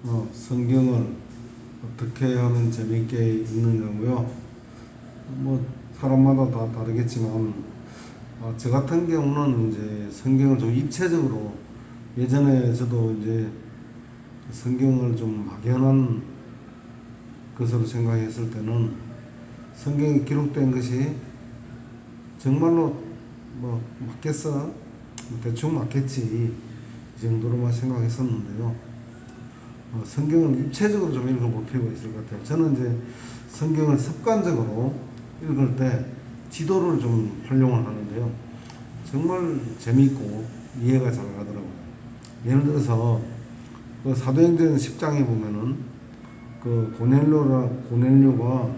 성경을 어떻게 하면 재미있게 읽느냐고요? 뭐 사람마다 다 다르겠지만 저 같은 경우는 이제 성경을 좀 입체적으로 예전에 저도 이제 성경을 좀 막연한 것으로 생각했을 때는 성경에 기록된 것이 정말로 뭐 맞겠어? 대충 맞겠지 이 정도로만 생각했었는데요. 성경을 입체적으로 좀 읽어볼 필요가 있을 것 같아요. 저는 이제 성경을 습관적으로 읽을 때 지도를 좀 활용을 하는데요. 정말 재미있고 이해가 잘 가더라고요. 예를 들어서 그 사도행전 10장에 보면은 그 고넬료가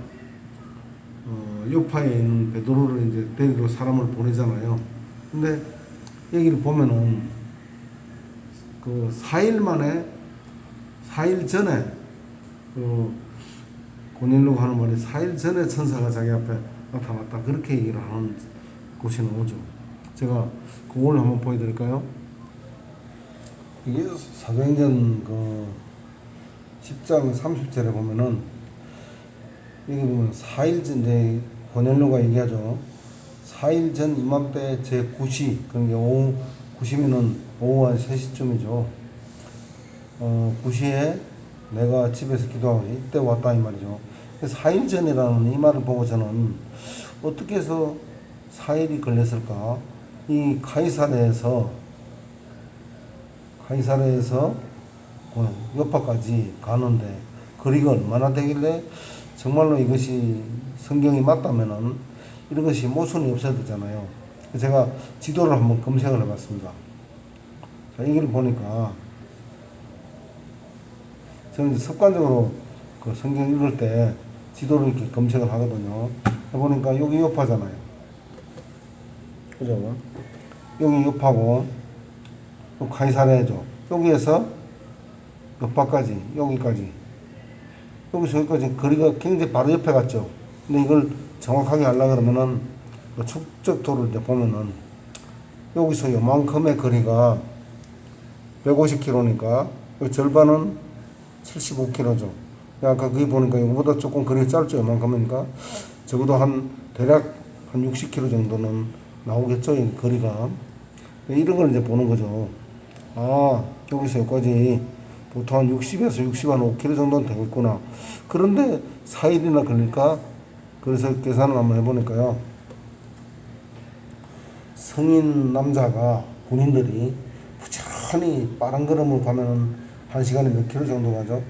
요파에 있는 베드로를 이제 데리러 사람을 보내잖아요. 근데 여기를 보면은 그 4일 만에 4일 전에 그 고넬료가 하는 말이 4일 전에 천사가 자기 앞에 나타났다 그렇게 얘기를 하는 곳이 나오죠. 제가 그걸 한번 보여드릴까요? 이게 사도행전 그 10장 30절에 보면은 여기 보면 4일 전 이제 고넬료가 얘기하죠. 4일 전 이맘때 제 9시 그러니까 오후 9시면은 오후 한 3시쯤이죠. 9시에 내가 집에서 기도하고 이때 왔다 이 말이죠. 4일 전이라는 이 말을 보고 저는 어떻게 해서 4일이 걸렸을까? 이 카이사르에서 요파까지 가는데 거리가 얼마나 되길래 정말로 이것이 성경이 맞다면은 이런 것이 모순이 없어야 되잖아요. 제가 지도를 한번 검색을 해봤습니다. 자, 이걸 보니까 저는 습관적으로 그 성경 읽을 때 지도를 이렇게 검색을 하거든요. 해보니까 여기 요파잖아요. 그죠? 여기 요파고, 또 카이사레죠. 여기에서 요파까지, 여기까지. 여기서 여기까지 거리가 굉장히 바로 옆에 갔죠. 근데 이걸 정확하게 하려고 그러면은, 축적도를 이제 보면은, 여기서 요만큼의 거리가 150km니까, 절반은 75km죠. 아까 거기 보니까 이거보다 조금 거리가 짧죠. 요만큼이니까. 적어도 대략 한 60km 정도는 나오겠죠. 이 거리가. 이런 걸 이제 보는 거죠. 여기서 여기까지 보통 한 60에서 65km 정도는 되겠구나. 그런데 4일이나 걸릴까? 그래서 계산을 한번 해보니까요. 성인 남자가 군인들이 부지런히 빠른 걸음을 가면은 1시간에 몇 킬로 정도 가죠?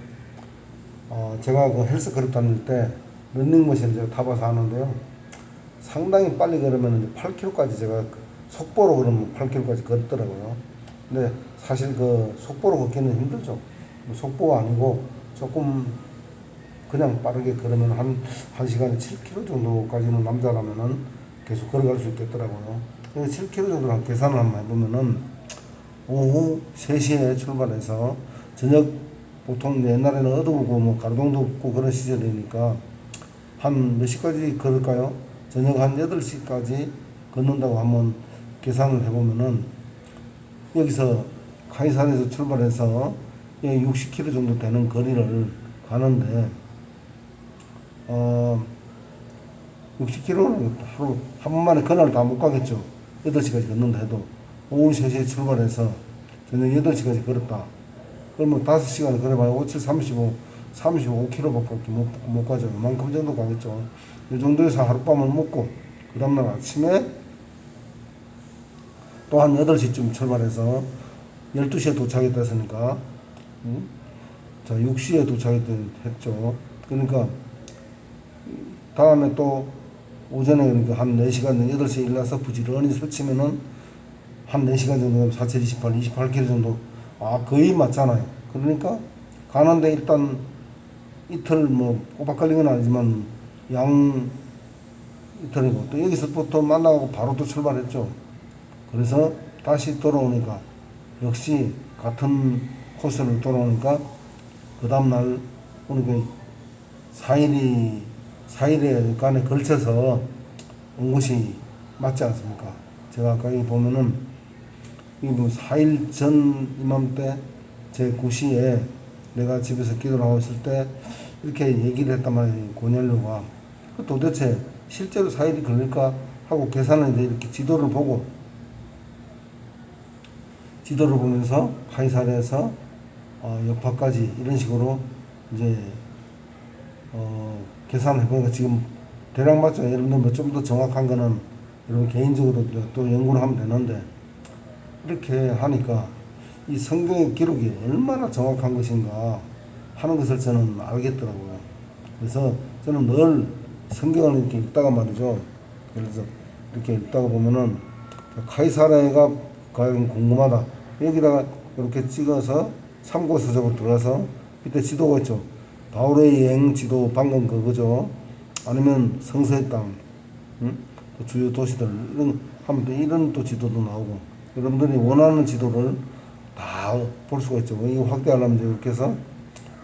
제가 그 헬스 클럽 다닐 때 런닝머신을 제가 타봐서 하는데요. 상당히 빨리 걸으면 8km까지 제가 속보로 걸으면 8km까지 걷더라고요. 근데 사실 그 속보로 걷기는 힘들죠. 속보가 아니고 조금 그냥 빠르게 걸으면 한 시간에 7km 정도까지는 남자라면은 계속 걸어갈 수 있겠더라고요. 그래서 7km 정도랑 계산을 한번 해보면은 오후 3시에 출발해서 저녁 보통 옛날에는 어두우고 뭐 가로등도 없고 그런 시절이니까 한 몇 시까지 걸을까요? 저녁 한 8시까지 걷는다고 한번 계산을 해보면은 여기서 카이산에서 출발해서 60km 정도 되는 거리를 가는데 60km는 하루 한 번만에 그날 다 못 가겠죠. 8시까지 걷는다 해도 오후 3시에 출발해서 저녁 8시까지 걸었다. 그러면 5시간을 걸어봐야 5, 7, 35km밖에 못 가죠. 이만큼 정도 가겠죠. 이 정도에서 하룻밤을 묵고, 그 다음날 아침에 또 한 8시쯤 출발해서 12시에 도착했다 했으니까, 자, 6시에 도착했죠. 그러니까, 다음에 또 오전에 그러니까 한 4시간, 8시에 일어나서 부지런히 설치면은 한 4시간 정도, 4, 7, 28km 정도, 거의 맞잖아요. 그러니까, 가는데 일단 이틀 뭐 꼬박 걸린 건 아니지만 양 이틀이고 또 여기서부터 만나고 바로 또 출발했죠. 그래서 다시 돌아오니까 역시 같은 코스를 돌아오니까 그 다음날 오니까 4일간에 걸쳐서 온 것이 맞지 않습니까? 제가 아까 여기 보면은 이 뭐 4일 전 이맘때 제 9시에 내가 집에서 기도를 하고 있을 때 이렇게 얘기를 했단 말이에요. 고넬료가. 도대체 실제로 4일이 걸릴까 하고 계산을 이제 이렇게 지도를 보면서 카이사르에서 여파까지 이런 식으로 이제 계산을 해보니까 지금 대략 맞죠. 여러분들 뭐 좀 더 정확한 거는 여러분 개인적으로 또 연구를 하면 되는데, 이렇게 하니까 이 성경의 기록이 얼마나 정확한 것인가 하는 것을 저는 알겠더라고요. 그래서 저는 늘 성경을 이렇게 읽다가 말이죠. 그래서 이렇게 읽다가 보면은 카이사르가 과연 궁금하다. 여기다가 이렇게 찍어서 참고서적으로 들어가서 밑에 지도가 있죠. 바울의 여행 지도, 방금 그거죠. 아니면 성서의 땅, 또 주요 도시들 이런 하면 또 이런 또 지도도 나오고, 여러분들이 원하는 지도를 다 볼 수가 있죠. 이거 확대하려면 이렇게 해서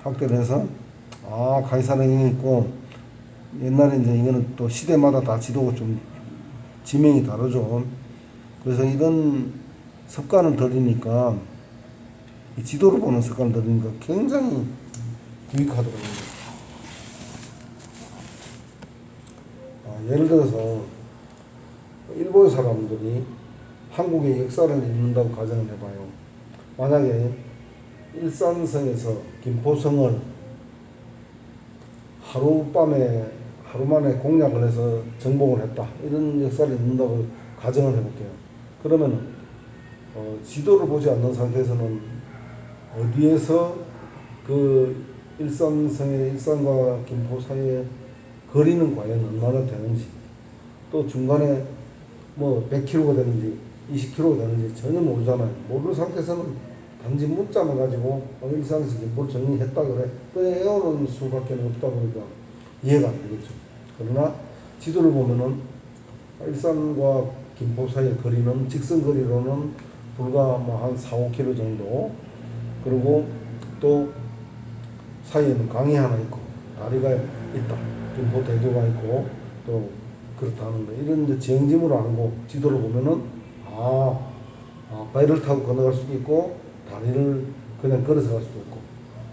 확대를 해서 카이사르행이 있고, 옛날에 이제 이거는 또 시대마다 다 지도가 좀 지명이 다르죠. 그래서 이런 습관을 들이니까, 이 지도를 보는 습관을 들이니까 굉장히 유익하더라고요. 예를 들어서 일본 사람들이 한국의 역사를 읽는다고 가정을 해봐요. 만약에 일산성에서 김포성을 하루 만에 공략을 해서 정복을 했다, 이런 역사를 읽는다고 가정을 해볼게요. 그러면 지도를 보지 않는 상태에서는 어디에서 그 일산과 김포 사이에 거리는 과연 얼마나 되는지, 또 중간에 뭐 100km가 되는지 20km가 되는지 전혀 모르잖아요. 모르는 상태에서는 단지 문자만 가지고 일산에서 김포를 정리했다 그래, 외우는 수밖에 없다 보니까 이해가 안 되겠죠. 그러나 지도를 보면은 일산과 김포 사이의 거리는 직선 거리로는 불과 뭐 한 4-5km 정도, 그리고 또 사이에는 강이 하나 있고 다리가 있다, 김포 대교가 있고 또 그렇다는 거, 이런 이제 지형지물을 알고 지도를 보면은 배를 타고 건너갈 수도 있고 다리를 그냥 걸어서 갈 수도 있고,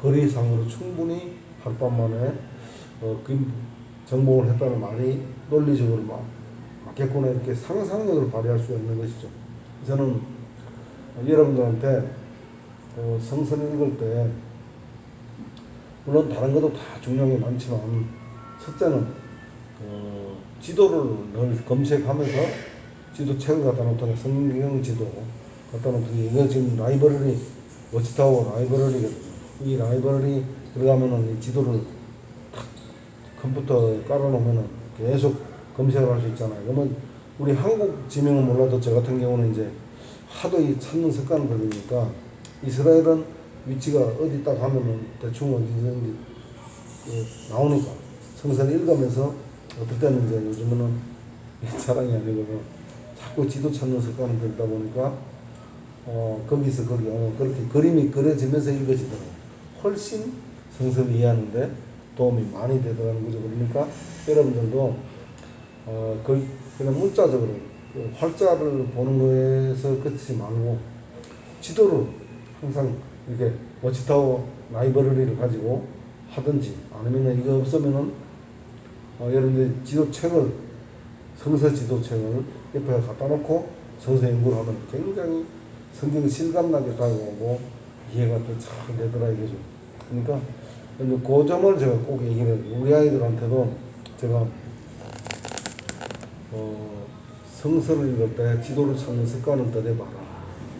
거리상으로 충분히 하룻밤 만에 정복을 했다는 말이 논리적으로 맞겠구나, 이렇게 상상력을 발휘할 수가 있는 것이죠. 저는 여러분들한테 성서를 읽을 때 물론 다른 것도 다 중요한 게 많지만, 첫째는 지도를 늘 검색하면서 지도책을 갖다 놓거나 성경 지도 갖다 놓거나, 이거 지금 라이브러리, 워치타워 라이브러리거든요. 이 라이브러리 들어가면은 이 지도를 탁 컴퓨터에 깔아놓으면은 계속 검색을 할 수 있잖아요. 그러면 우리 한국 지명은 몰라도 저 같은 경우는 이제 하도 이 찾는 습관을 들으니까 이스라엘은 위치가 어디 딱 하면은 대충 어디든지 나오니까 성서를 읽으면서 어떨 때는 이제 요즘은 자랑이 아니고 자꾸 지도 찾는 습관을 들다 보니까 거기서 거기 그렇게 그림이 그려지면서 읽어지더라고요. 훨씬 성서를 이해하는데 도움이 많이 되더라는 거죠. 그러니까 여러분들도 그냥 문자적으로 활자를 보는 거에서 그치지 말고 지도를 항상 이렇게 워치타워 라이브러리를 가지고 하든지, 아니면 이거 없으면은 여러분들 지도책을, 성서 지도책을 옆에 갖다 놓고 성서 연구를 하면 굉장히 성경이 실감나게 다가오고 이해가 또 잘 되더라 이거죠. 그러니까 그 점을 제가 꼭 얘기를 해요. 우리 아이들한테도 제가 성서를 읽을 때 지도를 찾는 습관을 들여봐라,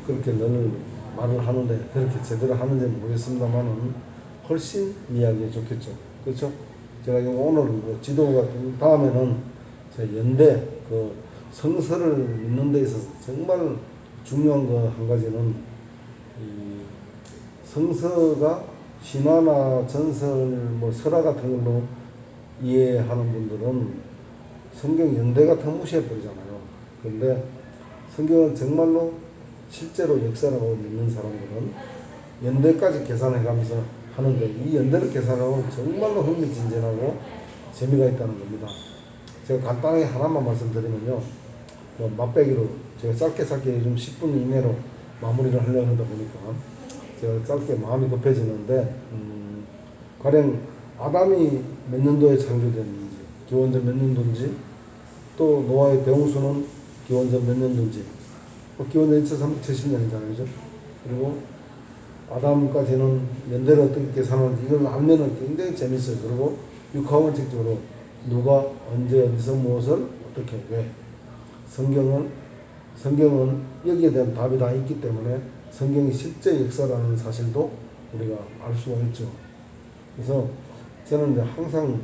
그렇게 늘 말을 하는데, 그렇게 제대로 하는지 모르겠습니다만은 훨씬 이해하기 좋겠죠. 그렇죠? 제가 오늘 지도가 다음에는 제 연대 성서를 읽는 데 있어서 정말 중요한 거 한 가지는, 이 성서가 신화나 전설, 뭐 설화 같은 걸로 이해하는 분들은 성경 연대 같은 거 무시해버리잖아요. 그런데 성경은 정말로 실제로 역사라고 믿는 사람들은 연대까지 계산해가면서 하는데, 이 연대를 계산하면 정말로 흥미진진하고 재미가 있다는 겁니다. 제가 간단하게 하나만 말씀드리면요, 맛배기로 제가 짧게 요즘 10분 이내로 마무리를 하려고 하다 보니까, 제가 짧게 마음이 급해지는데, 가령 아담이 몇 년도에 창조됐는지, 기원전 몇 년도인지, 또 노아의 대홍수는 기원전 몇 년도인지, 기원전 2370년이잖아요. 그죠? 그리고 아담까지는 연대를 어떻게 계산하는지 이걸 알면은 굉장히 재밌어요. 그리고 육하원칙적으로 누가 언제 어디서 무엇을 어떻게 왜 성경은 여기에 대한 답이 다 있기 때문에 성경이 실제 역사라는 사실도 우리가 알 수가 있죠. 그래서 저는 이제 항상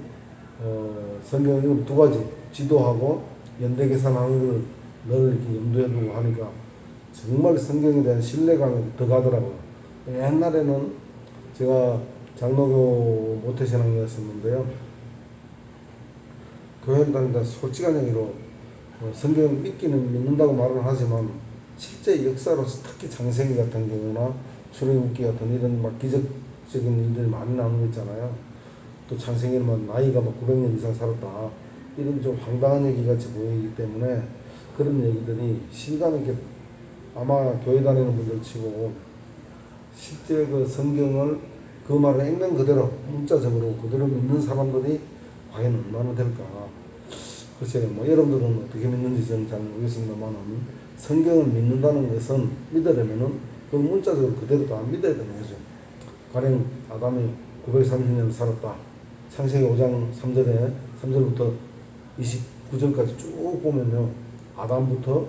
성경을 두 가지 지도하고 연대 계산하는 걸 늘 이렇게 염두에 두고 하니까 정말 성경에 대한 신뢰감이 더 가더라고요. 옛날에는 제가 장로교 모태신앙이었었는데요. 교회를 다니다 솔직한 얘기로 성경을 믿기는 믿는다고 말은 하지만 실제 역사로서 특히 창세기 같은 경우나 출애굽기 같은 이런 막 기적적인 일들이 많이 나오는 거 있잖아요. 또 창세기는 나이가 900년 이상 살았다. 이런 좀 황당한 얘기 같이 보이기 때문에 그런 얘기들이 실감 있게 아마 교회 다니는 분들 치고 실제 그 성경을 그 말을 읽는 그대로 문자적으로 그대로 믿는 사람들이 과연 얼마나 될까. 글쎄요, 여러분들은 어떻게 믿는지 저는 잘 모르겠습니다만 성경을 믿는다는 것은 믿으려면은 그 문자적으로 그대로 다 믿어야 되는 거죠. 가령 아담이 930년 살았다. 창세기 5장 3절부터 29절까지 쭉 보면요. 아담부터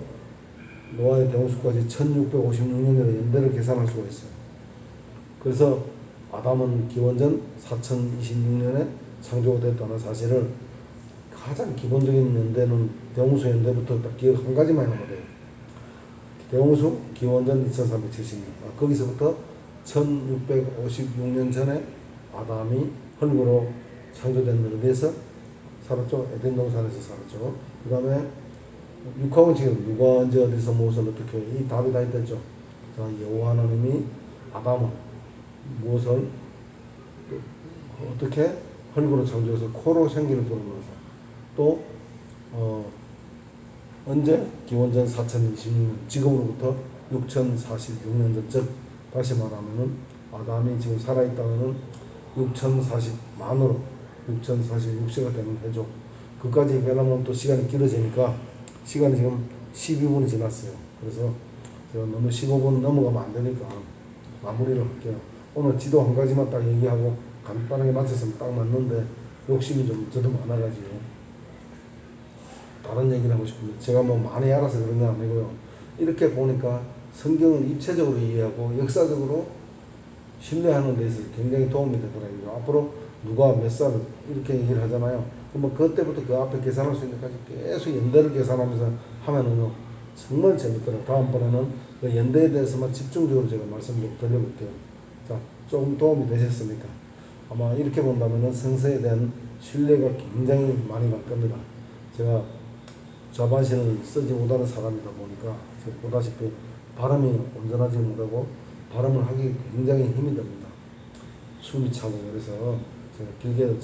노아의 대홍수까지 1656년이라는 연대를 계산할 수가 있어요. 그래서 아담은 기원전 4026년에 창조가 됐다는 사실을 가장 기본적인 연대는 대홍수 연대부터 딱 기억 한 가지만 하면 돼요. 대홍수 기원전 2370년. 거기서부터 1656년 전에 아담이 흙으로 창조된 데서 살았죠. 에덴 동산에서 살았죠. 그 다음에 육하원칙은 누가 언제 어디서 무엇을 어떻게 이 답이 다 있댔죠. 여호와 하나님이 아담은 무엇을 어떻게 흙으로 창조해서 코로 생기를 부르면서 또 언제 기원전 4026년 지금으로부터 6046년 전, 즉 다시 말하면은 아담이 지금 살아있다는 6040만으로 6046세가 되는 해죠. 그까지 얘기하려면 또 시간이 길어지니까 시간이 지금 12분이 지났어요. 그래서 제가 너무 15분 넘어가면 안 되니까 마무리를 할게요. 오늘 지도 한 가지만 딱 얘기하고 간단하게 마쳤으면 딱 맞는데 욕심이 좀 저도 많아가지고 다른 얘기를 하고 싶은데 제가 많이 알아서 그런 건 아니고요. 이렇게 보니까 성경을 입체적으로 이해하고 역사적으로 신뢰하는 데 있어서 굉장히 도움이 되더라고요. 앞으로 누가 몇 살 이렇게 얘기를 하잖아요. 그럼 그때부터 그 앞에 계산할 수 있는 까지 계속 연대를 계산하면서 하면은요 정말 재밌더라고요. 다음번에는 그 연대에 대해서만 집중적으로 제가 말씀을 드려볼게요. 자, 조금 도움이 되셨습니까? 아마 이렇게 본다면은 성서에 대한 신뢰가 굉장히 많이 갈 겁니다. 제가 자반신을 쓰지 못하는 사람이다 보니까 보다시피 발음이 온전하지 못하고 발음을 하기 굉장히 힘이 듭니다. 숨이 차고 그래서 제가 길게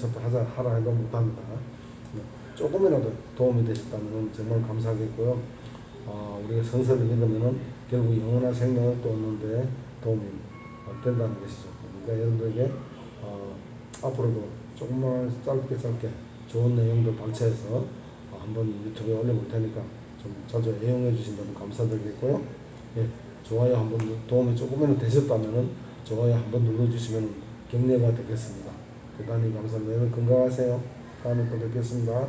하라 해도 못합니다. 조금이라도 도움이 되셨다면 정말 감사하겠고요. 우리가 성서를 믿으면 결국 영원한 생명을 또 얻는데 도움이 된다는 것이죠. 그러니까 여러분들에게 앞으로도 조금만 짧게 좋은 내용들 발췌해서 한번 유튜브에 올려볼 테니까 좀 자주 애용해 주신다면 감사드리겠고요. 예, 좋아요 한번 도움이 조금이라도 되셨다면 좋아요 한번 눌러주시면 격려가 되겠습니다. 대단히 감사합니다. 여러분 건강하세요. 다음에 또 뵙겠습니다.